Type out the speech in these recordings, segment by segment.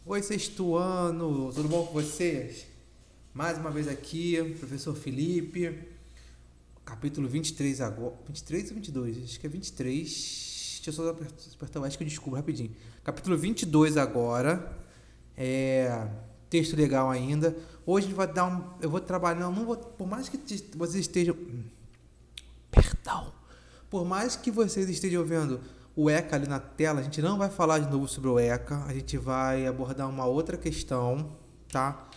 Oi, sexto ano, tudo bom com vocês? Mais uma vez aqui, professor Felipe, capítulo 23 agora. 23 ou 22? Acho que é 23. Deixa eu só apertar, acho que eu descubro rapidinho. Capítulo 22 agora. Texto legal ainda. Hoje a gente vai dar um. Eu vou trabalhar, não vou. Por mais que vocês estejam. Perdão. Por mais que vocês estejam vendo o ECA ali na tela, a gente não vai falar de novo sobre o ECA, a gente vai abordar uma outra questão, tá?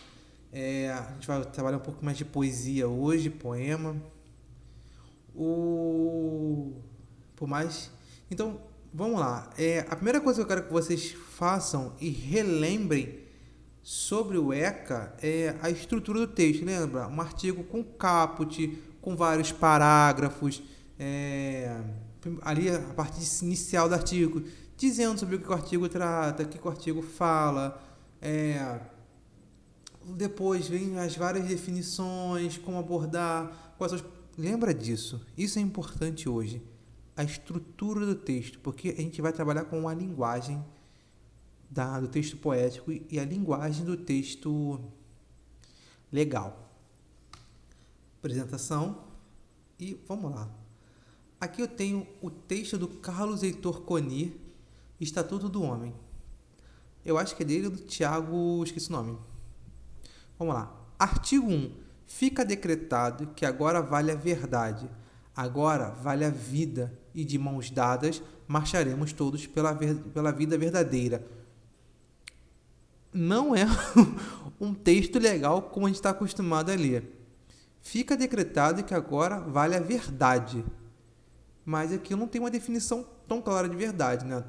A gente vai trabalhar um pouco mais de poesia hoje, poema. O. Por mais. Então, vamos lá. A primeira coisa que eu quero que vocês façam e relembrem sobre o ECA é a estrutura do texto. Lembra? Um artigo com caput, com vários parágrafos, ali a parte inicial do artigo, dizendo sobre o que o artigo trata, o que o artigo fala. Depois vem as várias definições, como abordar, quais são os... Lembra disso? Isso é importante hoje. A estrutura do texto, porque a gente vai trabalhar com a linguagem do texto poético e a linguagem do texto legal. Apresentação e vamos lá. Aqui eu tenho o texto do Carlos Heitor Coni, Estatuto do Homem. Eu acho que é dele ou do Tiago, esqueci o nome. Vamos lá. Artigo 1. Fica decretado que agora vale a verdade, agora vale a vida, e de mãos dadas marcharemos todos pela vida verdadeira. Não é um texto legal como a gente está acostumado a ler. Fica decretado que agora vale a verdade. Mas aqui não tem uma definição tão clara de verdade, né?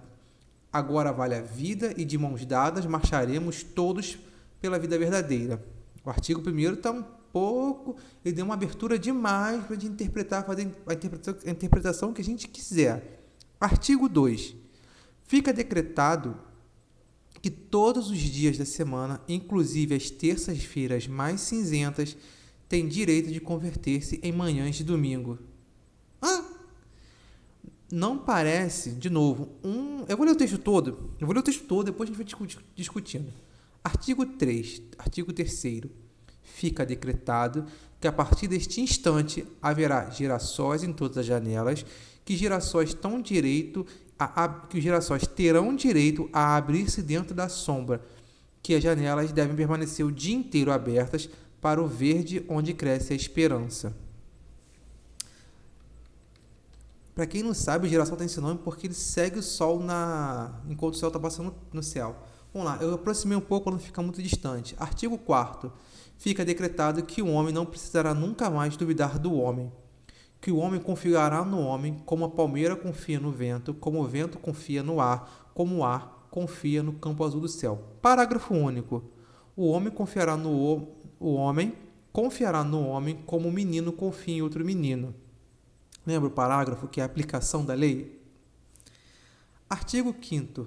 Agora vale a vida e de mãos dadas marcharemos todos pela vida verdadeira. O artigo 1º está um pouco... Ele deu uma abertura demais para a gente interpretar, fazer a interpretação que a gente quiser. Artigo 2. Fica decretado que todos os dias da semana, inclusive as terças-feiras mais cinzentas, têm direito de converter-se em manhãs de domingo. Não parece, de novo, Eu vou ler o texto todo. Depois a gente vai discutindo. Artigo 3. Artigo 3º. Fica decretado que a partir deste instante haverá girassóis em todas as janelas, que os girassóis terão direito a abrir-se dentro da sombra, que as janelas devem permanecer o dia inteiro abertas para o verde onde cresce a esperança. Para quem não sabe, o girassol tem esse nome porque ele segue o sol enquanto o sol está passando no céu. Vamos lá, eu aproximei um pouco para não ficar muito distante. Artigo 4º. Fica decretado que o homem não precisará nunca mais duvidar do homem, que o homem confiará no homem como a palmeira confia no vento, como o vento confia no ar, como o ar confia no campo azul do céu. Parágrafo único. O homem confiará no homem como o menino confia em outro menino. Lembra o parágrafo que é a aplicação da lei? Artigo 5º.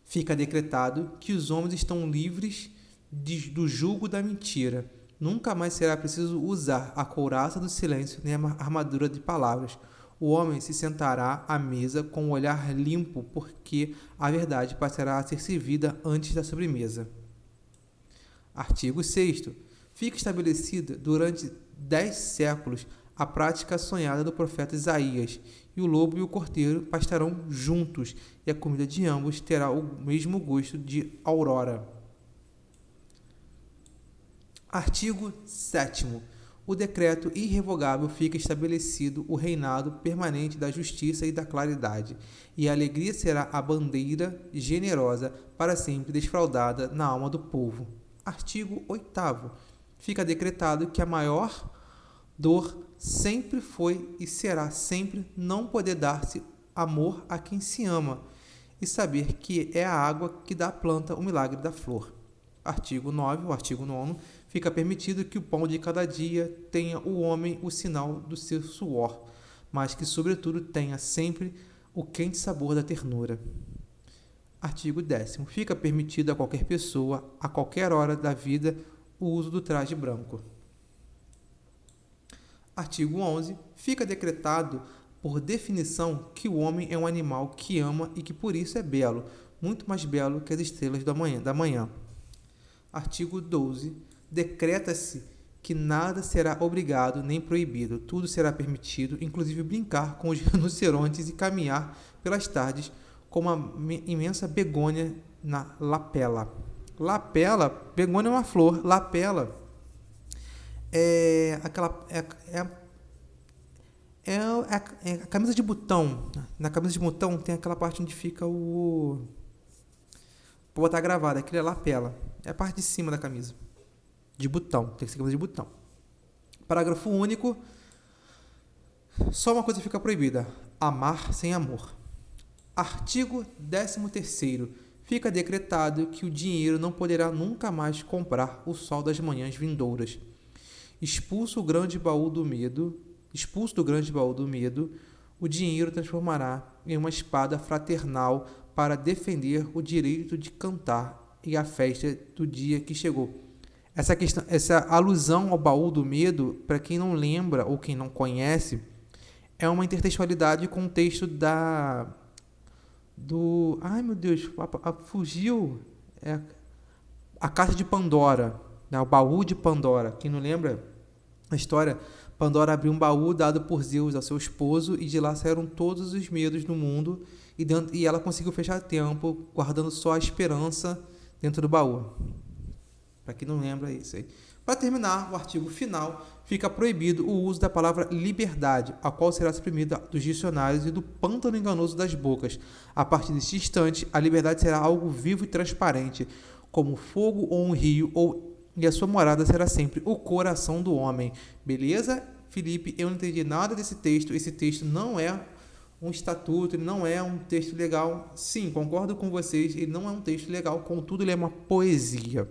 Fica decretado que os homens estão livres do jugo da mentira. Nunca mais será preciso usar a couraça do silêncio nem a armadura de palavras. O homem se sentará à mesa com o olhar limpo, porque a verdade passará a ser servida antes da sobremesa. Artigo 6º. Fica estabelecida durante 10 séculos a prática sonhada do profeta Isaías, e o lobo e o cordeiro pastarão juntos, e a comida de ambos terá o mesmo gosto de aurora. Artigo 7º. O decreto irrevogável fica estabelecido o reinado permanente da justiça e da claridade, e a alegria será a bandeira generosa para sempre desfraldada na alma do povo. Artigo 8º. Fica decretado que a maior dor sempre foi e será sempre não poder dar-se amor a quem se ama, e saber que é a água que dá à planta o milagre da flor. Artigo 9, o artigo 9, fica permitido que o pão de cada dia tenha o homem o sinal do seu suor, mas que, sobretudo, tenha sempre o quente sabor da ternura. Artigo 10º. Fica permitido a qualquer pessoa, a qualquer hora da vida, o uso do traje branco. Artigo 11. Fica decretado por definição, que o homem é um animal que ama e que por isso é belo, muito mais belo que as estrelas da manhã. Artigo 12. Decreta-se que nada será obrigado nem proibido, tudo será permitido, inclusive brincar com os rinocerontes e caminhar pelas tardes com uma imensa begônia na lapela. Lapela, begônia é uma flor, lapela é aquela a camisa de botão. Na camisa de botão tem aquela parte onde fica o vou botar gravado, aquilo é lapela, é a parte de cima da camisa de botão, tem que ser camisa de botão. Parágrafo único. Só uma coisa fica proibida: amar sem amor. Artigo 13º. Fica decretado que o dinheiro não poderá nunca mais comprar o sol das manhãs vindouras. Expulso do grande baú do medo, o dinheiro transformará em uma espada fraternal para defender o direito de cantar e a festa do dia que chegou. Essa alusão ao baú do medo, para quem não lembra ou quem não conhece, é uma intertextualidade com o texto ai meu Deus, fugiu, a caixa de Pandora, né, o baú de Pandora. Quem não lembra a história, Pandora abriu um baú dado por Zeus ao seu esposo e de lá saíram todos os medos do mundo e ela conseguiu fechar a tempo, guardando só a esperança dentro do baú. Para quem não lembra, é isso aí. Para terminar, o artigo final, fica proibido o uso da palavra liberdade, a qual será suprimida dos dicionários e do pântano enganoso das bocas. A partir deste instante, a liberdade será algo vivo e transparente, como fogo ou um rio, e a sua morada será sempre o coração do homem. Beleza? Felipe, eu não entendi nada desse texto. Esse texto não é um estatuto, ele não é um texto legal. Sim, concordo com vocês, ele não é um texto legal, contudo ele é uma poesia.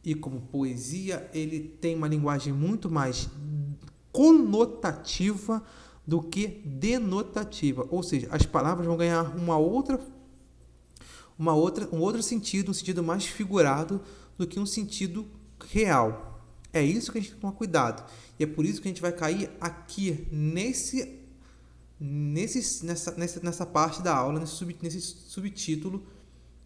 E como poesia, ele tem uma linguagem muito mais conotativa do que denotativa. Ou seja, as palavras vão ganhar um outro sentido, um sentido mais figurado do que um sentido real. É isso que a gente tem que tomar cuidado. E é por isso que a gente vai cair aqui nessa parte da aula, nesse subtítulo,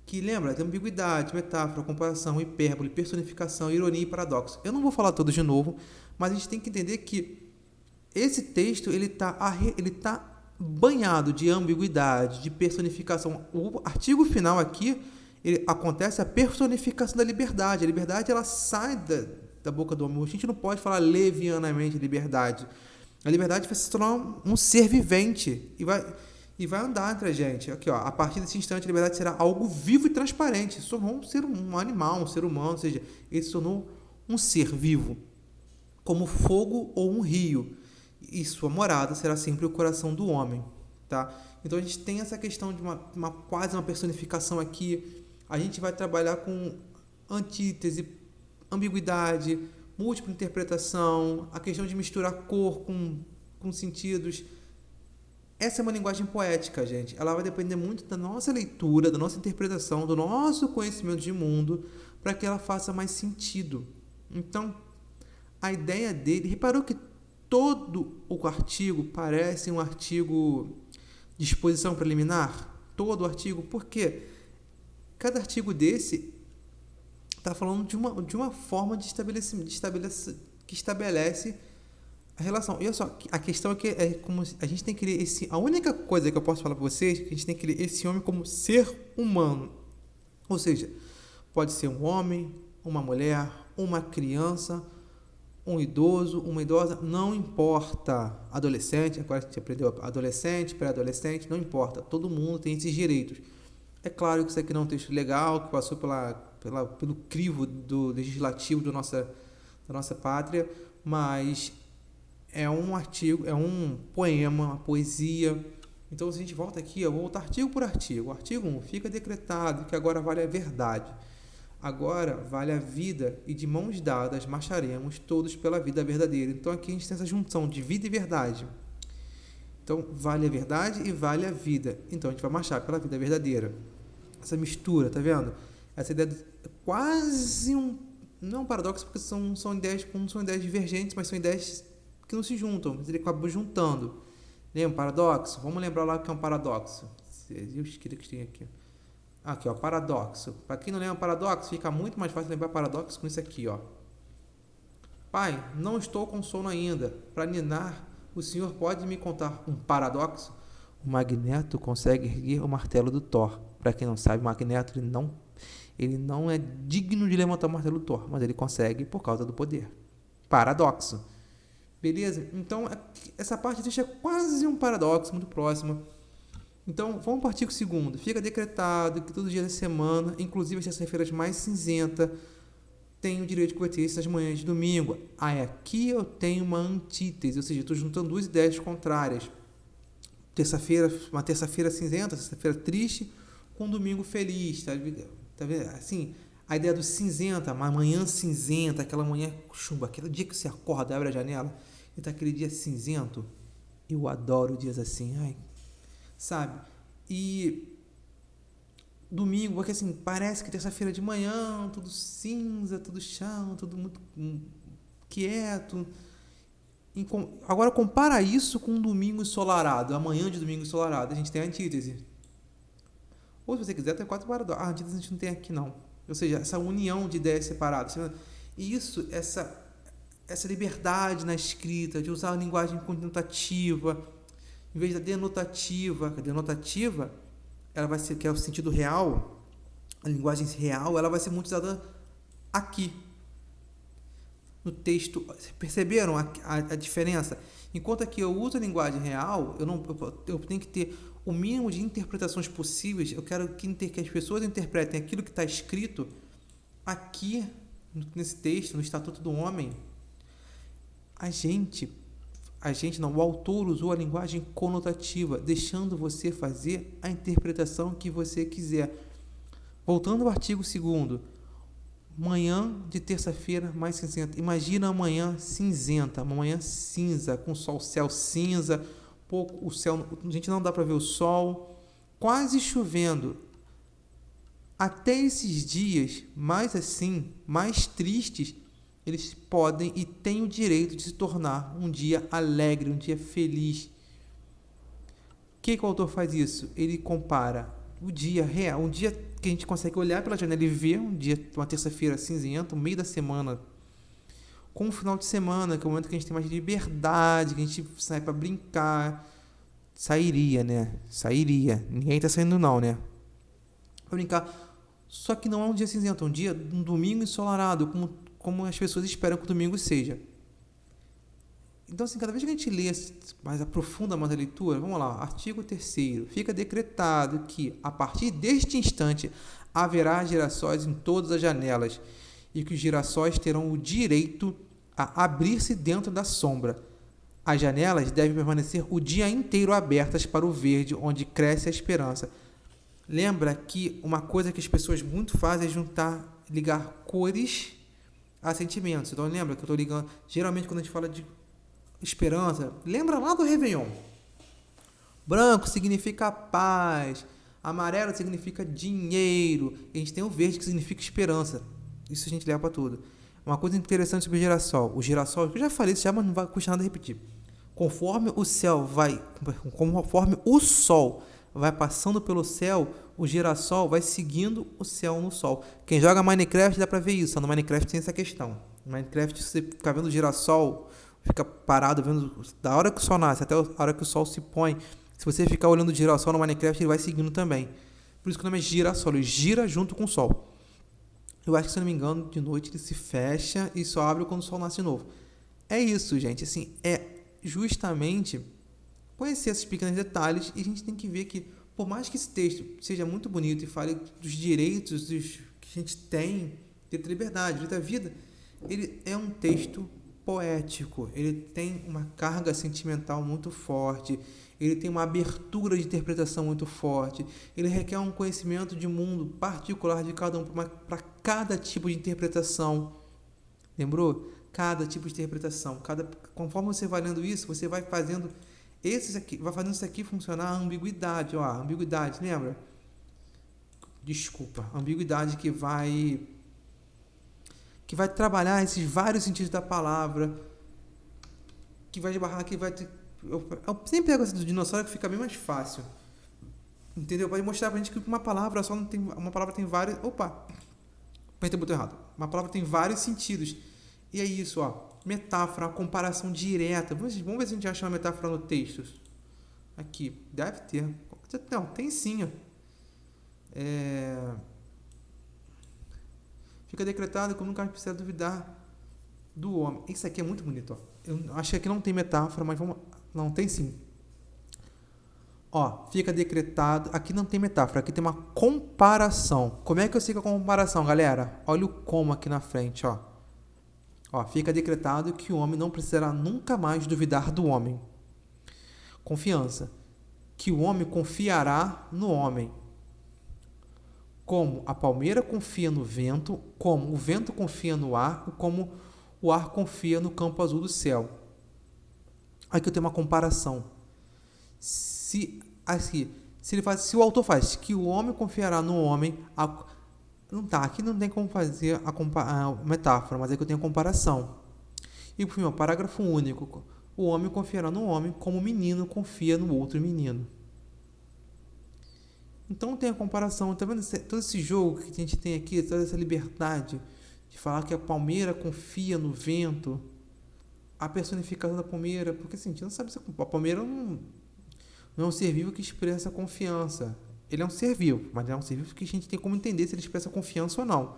que lembra, tem ambiguidade, metáfora, comparação, hipérbole, personificação, ironia e paradoxo. Eu não vou falar todos de novo, mas a gente tem que entender que esse texto ele tá banhado de ambiguidade, de personificação. O artigo final aqui, acontece a personificação da liberdade. A liberdade ela sai da boca do homem. A gente não pode falar levianamente liberdade. A liberdade vai se tornar um ser vivente e vai andar entre a gente. Aqui, ó, a partir desse instante, a liberdade será algo vivo e transparente. Se tornou um animal, um ser humano, ou seja, ele se tornou um ser vivo, como fogo ou um rio. E sua morada será sempre o coração do homem. Tá? Então, a gente tem essa questão de quase uma personificação aqui. A gente vai trabalhar com antítese, ambiguidade, múltipla interpretação, a questão de misturar cor com sentidos. Essa é uma linguagem poética, gente. Ela vai depender muito da nossa leitura, da nossa interpretação, do nosso conhecimento de mundo, para que ela faça mais sentido. Então, a ideia dele... Reparou que todo o artigo parece um artigo de exposição preliminar? Todo o artigo. Por quê? Cada artigo desse está falando de uma forma de que estabelece a relação. E olha só, a questão é que como a gente tem que ler a única coisa que eu posso falar para vocês é que a gente tem que ler esse homem como ser humano. Ou seja, pode ser um homem, uma mulher, uma criança, um idoso, uma idosa, não importa. Adolescente, agora a gente aprendeu adolescente, pré-adolescente, não importa. Todo mundo tem esses direitos. É claro que isso aqui não é um texto legal, que passou pelo crivo do legislativo da nossa pátria, mas é um artigo, é um poema, uma poesia. Então, se a gente volta aqui, eu vou voltar artigo por artigo. Artigo 1, fica decretado que agora vale a verdade. Agora vale a vida e de mãos dadas marcharemos todos pela vida verdadeira. Então, aqui a gente tem essa junção de vida e verdade. Então, vale a verdade e vale a vida. Então, a gente vai marchar pela vida verdadeira. Essa mistura, tá vendo? Essa ideia é quase não um paradoxo, porque são ideias divergentes, mas são ideias que não se juntam, mas ele acaba juntando. Lembra paradoxo? Vamos lembrar lá o que é um paradoxo. Eu queria que tinha aqui. Aqui, ó, paradoxo. Para quem não lembra paradoxo, fica muito mais fácil lembrar paradoxo com isso aqui, ó. Pai, não estou com sono ainda. Para ninar, o senhor pode me contar um paradoxo? O Magneto consegue erguer o martelo do Thor. Para quem não sabe, o Magneto ele não é digno de levantar o martelo do Thor, mas ele consegue por causa do poder. Paradoxo. Beleza? Então, essa parte deixa quase um paradoxo muito próximo. Então, vamos para o artigo 2º. Fica decretado que todos os dias da semana, inclusive as terças-feiras mais cinzenta, tem o direito de converter-se nas manhãs de domingo. Aqui eu tenho uma antítese, ou seja, estou juntando duas ideias contrárias. Uma terça-feira cinzenta, terça-feira triste, com um domingo feliz. Tá vendo? Assim, a ideia do cinzenta, uma manhã cinzenta, aquela manhã chumba, aquele dia que você acorda, abre a janela e tá aquele dia cinzento. Eu adoro dias assim, ai, sabe? E domingo, porque assim, parece que terça-feira de manhã, tudo cinza, tudo chão, tudo muito quieto. Agora compara isso com um domingo ensolarado, amanhã de domingo ensolarado, a gente tem a antítese. Ou se você quiser, tem 4 paradoxos. A antítese a gente não tem aqui não. Ou seja, essa união de ideias separadas. E isso, essa liberdade na escrita, de usar a linguagem conotativa, em vez da denotativa. A denotativa, ela vai ser, que é o sentido real, a linguagem real, ela vai ser muito usada aqui, no texto. Perceberam a diferença? Enquanto aqui eu uso a linguagem real, eu tenho que ter o mínimo de interpretações possíveis. Eu quero que as pessoas interpretem aquilo que está escrito aqui, nesse texto, no Estatuto do Homem. O autor usou a linguagem conotativa, deixando você fazer a interpretação que você quiser. Voltando ao artigo 2º, manhã de terça-feira mais cinzenta. Imagina uma manhã cinzenta, uma manhã cinza, com céu cinza, pouco o céu, a gente não dá para ver o sol, quase chovendo. Até esses dias, mais tristes, eles podem e têm o direito de se tornar um dia alegre, um dia feliz. O que o autor faz isso? Ele compara o dia real, um dia que a gente consegue olhar pela janela e ver, uma terça-feira cinzenta, o meio da semana, com o final de semana, que é o momento que a gente tem mais liberdade, que a gente sai para brincar. Sairia, né? Ninguém tá saindo não, né? Pra brincar. Só que não é um dia cinzento, é um domingo ensolarado, como as pessoas esperam que o domingo seja. Então, assim, cada vez que a gente lê mais aprofunda mais a leitura, vamos lá, artigo 3º, fica decretado que, a partir deste instante, haverá girassóis em todas as janelas e que os girassóis terão o direito a abrir-se dentro da sombra. As janelas devem permanecer o dia inteiro abertas para o verde, onde cresce a esperança. Lembra que uma coisa que as pessoas muito fazem é ligar cores a sentimentos. Então lembra que eu estou ligando, geralmente quando a gente fala de esperança, lembra lá do Réveillon. Branco significa paz, amarelo significa dinheiro, e a gente tem o verde que significa esperança. Isso a gente leva para tudo. Uma coisa interessante sobre o girassol, que eu já falei isso já, mas não vai custar nada repetir. Conforme o sol vai passando pelo céu, o girassol vai seguindo o céu no sol. Quem joga Minecraft dá pra ver isso. No Minecraft tem essa questão. No Minecraft, você fica vendo o girassol, fica parado vendo da hora que o sol nasce até a hora que o sol se põe. Se você ficar olhando o girassol no Minecraft, ele vai seguindo também. Por isso que o nome é girassol, ele gira junto com o sol. Eu acho que, se eu não me engano, de noite ele se fecha e só abre quando o sol nasce de novo. É isso, gente. Assim, é justamente conhecer esses pequenos detalhes, e a gente tem que ver que, por mais que esse texto seja muito bonito e fale dos direitos que a gente tem, de ter liberdade, de ter vida, ele é um texto poético, ele tem uma carga sentimental muito forte, ele tem uma abertura de interpretação muito forte, ele requer um conhecimento de mundo particular de cada um, para cada tipo de interpretação. Lembrou? Cada tipo de interpretação. Conforme você vai lendo isso, você vai fazendo vai fazendo isso aqui funcionar a ambiguidade. A ambiguidade, lembra? Desculpa. A ambiguidade que vai trabalhar esses vários sentidos da palavra, que vai Eu sempre pego essa do dinossauro que fica bem mais fácil. Entendeu? Pode mostrar pra gente que uma palavra só não tem. Uma palavra tem vários. Opa! Apertei o botão errado. Uma palavra tem vários sentidos. E é isso, ó. Metáfora, uma comparação direta. Vamos ver se a gente acha uma metáfora no texto. Aqui. Deve ter. Não, tem sim, ó. Fica decretado como nunca mais precisa duvidar do homem. Isso aqui é muito bonito, ó. Eu acho que aqui não tem metáfora, mas vamos. Não, tem sim. Ó, fica decretado. Aqui não tem metáfora, aqui tem uma comparação. Como é que eu sei que é comparação, galera? Olha o como aqui na frente, ó. Ó, fica decretado que o homem não precisará nunca mais duvidar do homem. Confiança. Que o homem confiará no homem. Como a palmeira confia no vento, como o vento confia no ar, como o ar confia no campo azul do céu. Aqui eu tenho uma comparação. Se o autor faz que o homem confiará no homem, aqui não tem como fazer a metáfora, mas aqui eu tenho a comparação. E por fim, parágrafo único. O homem confiará no homem como o menino confia no outro menino. Então tem a comparação, tá vendo todo esse jogo que a gente tem aqui, toda essa liberdade de falar que a palmeira confia no vento, a personificação da palmeira, porque assim, a gente não sabe se a palmeira não é um ser vivo que expressa confiança. Ele é um ser vivo, mas é um ser vivo que a gente tem como entender se ele expressa confiança ou não.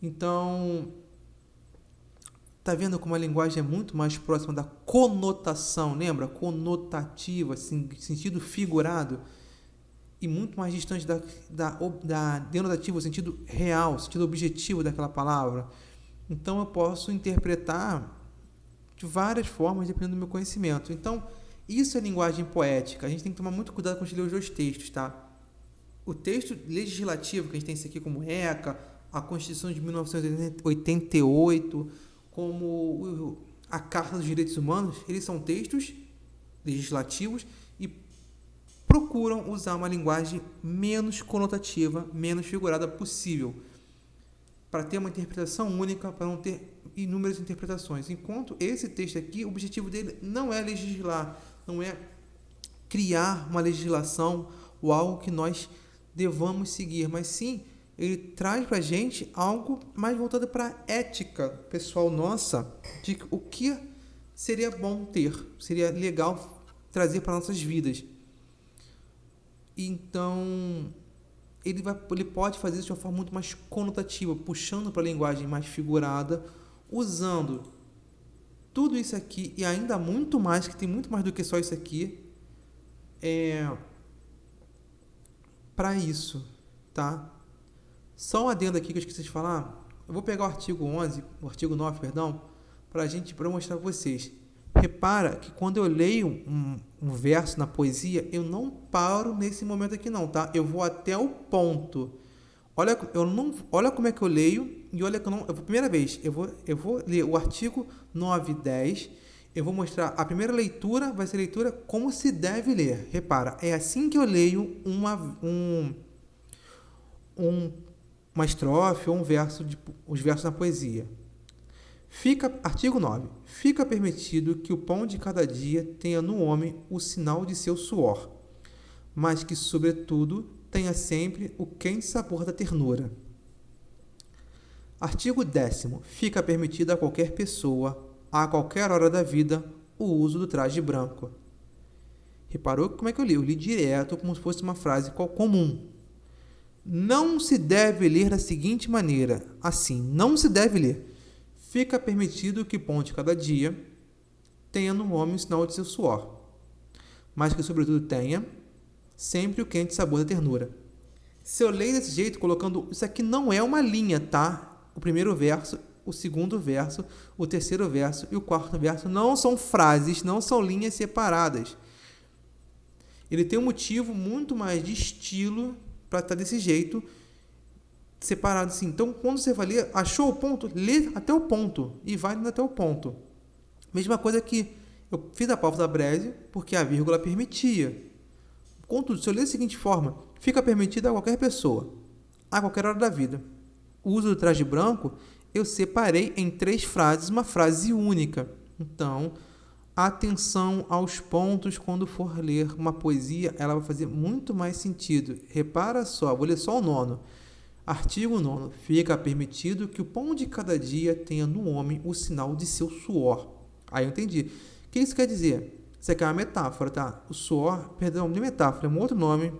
Então, tá vendo como a linguagem é muito mais próxima da conotação, lembra? Conotativa, assim, sentido figurado, e muito mais distante da denotativa, o sentido real, o sentido objetivo daquela palavra. Então, eu posso interpretar de várias formas, dependendo do meu conhecimento. Então, isso é linguagem poética. A gente tem que tomar muito cuidado quando a gente lê os dois textos, tá? O texto legislativo, que a gente tem isso aqui como ECA, a Constituição de 1988, como a Carta dos Direitos Humanos, eles são textos legislativos e procuram usar uma linguagem menos conotativa, menos figurada possível, para ter uma interpretação única, para não ter inúmeras interpretações. Enquanto esse texto aqui, o objetivo dele não é legislar, não é criar uma legislação ou algo que nós devamos seguir, mas sim, ele traz para a gente algo mais voltado para a ética pessoal nossa, de o que seria bom ter, seria legal trazer para nossas vidas. Então, ele pode fazer isso de uma forma muito mais conotativa, puxando para a linguagem mais figurada, usando tudo isso aqui e ainda muito mais, que tem muito mais do que só isso aqui, para isso, tá? Só um adendo aqui que eu esqueci de falar. Eu vou pegar o artigo 9, para mostrar para vocês. Repara que quando eu leio um verso na poesia, eu não paro nesse momento aqui não, tá? Eu vou até o ponto. Olha como é que eu leio e olha que primeira vez, eu vou ler o artigo 9 e 10, eu vou mostrar a primeira leitura, vai ser a leitura como se deve ler. Repara, é assim que eu leio uma estrofe ou um verso, os versos na poesia. Artigo 9. Fica permitido que o pão de cada dia tenha no homem o sinal de seu suor, mas que, sobretudo, tenha sempre o quente sabor da ternura. Artigo 10º. Fica permitido a qualquer pessoa, a qualquer hora da vida, o uso do traje branco. Reparou como é que eu li? Eu li direto, como se fosse uma frase comum. Não se deve ler da seguinte maneira, assim, não se deve ler. Fica permitido que o pão de cada dia tenha no homem o sinal de seu suor, mas que, sobretudo, tenha sempre o quente sabor da ternura. Se eu leio desse jeito, colocando... Isso aqui não é uma linha, tá? O primeiro verso, o segundo verso, o terceiro verso e o quarto verso não são frases, não são linhas separadas. Ele tem um motivo muito mais de estilo para estar desse jeito, separado assim. Então, quando você vai ler, achou o ponto, lê até o ponto e vai até o ponto. Mesma coisa que eu fiz a pausa da Breze porque a vírgula permitia. Contudo, se eu ler da seguinte forma, fica permitido a qualquer pessoa, a qualquer hora da vida. O uso do traje branco, eu separei em 3 frases, uma frase única. Então, atenção aos pontos quando for ler uma poesia, ela vai fazer muito mais sentido. Repara só, vou ler só o nono. Artigo 9º. Fica permitido que o pão de cada dia tenha no homem o sinal de seu suor. Aí eu entendi. O que isso quer dizer? Isso aqui é uma metáfora, tá? O suor, perdão, não é metáfora, é um outro nome,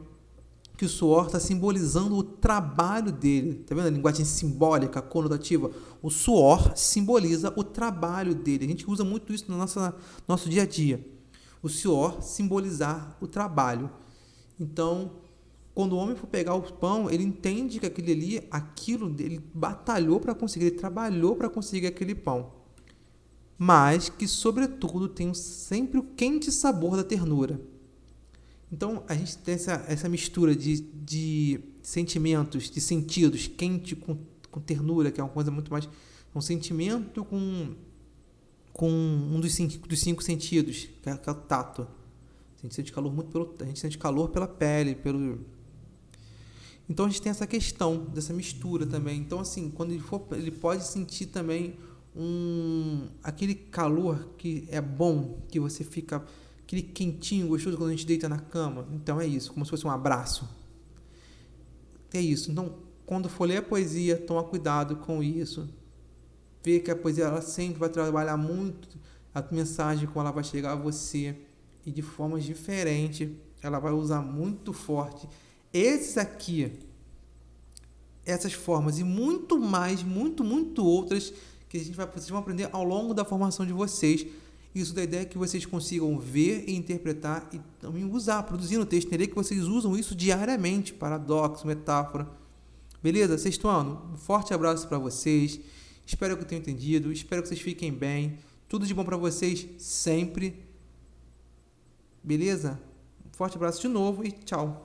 que o suor está simbolizando o trabalho dele. Tá vendo a linguagem simbólica, conotativa? O suor simboliza o trabalho dele. A gente usa muito isso no nosso dia a dia. O suor simbolizar o trabalho. Então, quando o homem for pegar o pão, ele entende que aquilo ele batalhou para conseguir, ele trabalhou para conseguir aquele pão. Mas que, sobretudo, tem sempre o quente sabor da ternura. Então, a gente tem essa mistura de sentimentos, de sentidos, quente com ternura, que é uma coisa muito mais... Um sentimento com um dos cinco sentidos, que é o tato. A gente sente calor pela pele, Então, a gente tem essa questão dessa mistura também. Então, assim, quando ele pode sentir também aquele calor que é bom, que você fica... Aquele quentinho, gostoso quando a gente deita na cama. Então é isso, como se fosse um abraço. É isso. Então, quando for ler a poesia, toma cuidado com isso. Vê que a poesia ela sempre vai trabalhar muito a mensagem, como ela vai chegar a você. E de formas diferentes, ela vai usar muito forte. Essas formas e muito mais, muito outras que vocês vão aprender ao longo da formação de vocês. Isso da ideia que vocês consigam ver e interpretar e também usar, produzir no texto. Entender que vocês usam isso diariamente, paradoxo, metáfora. Beleza? Sexto ano, um forte abraço para vocês. Espero que tenham entendido. Espero que vocês fiquem bem. Tudo de bom para vocês sempre. Beleza? Um forte abraço de novo e tchau.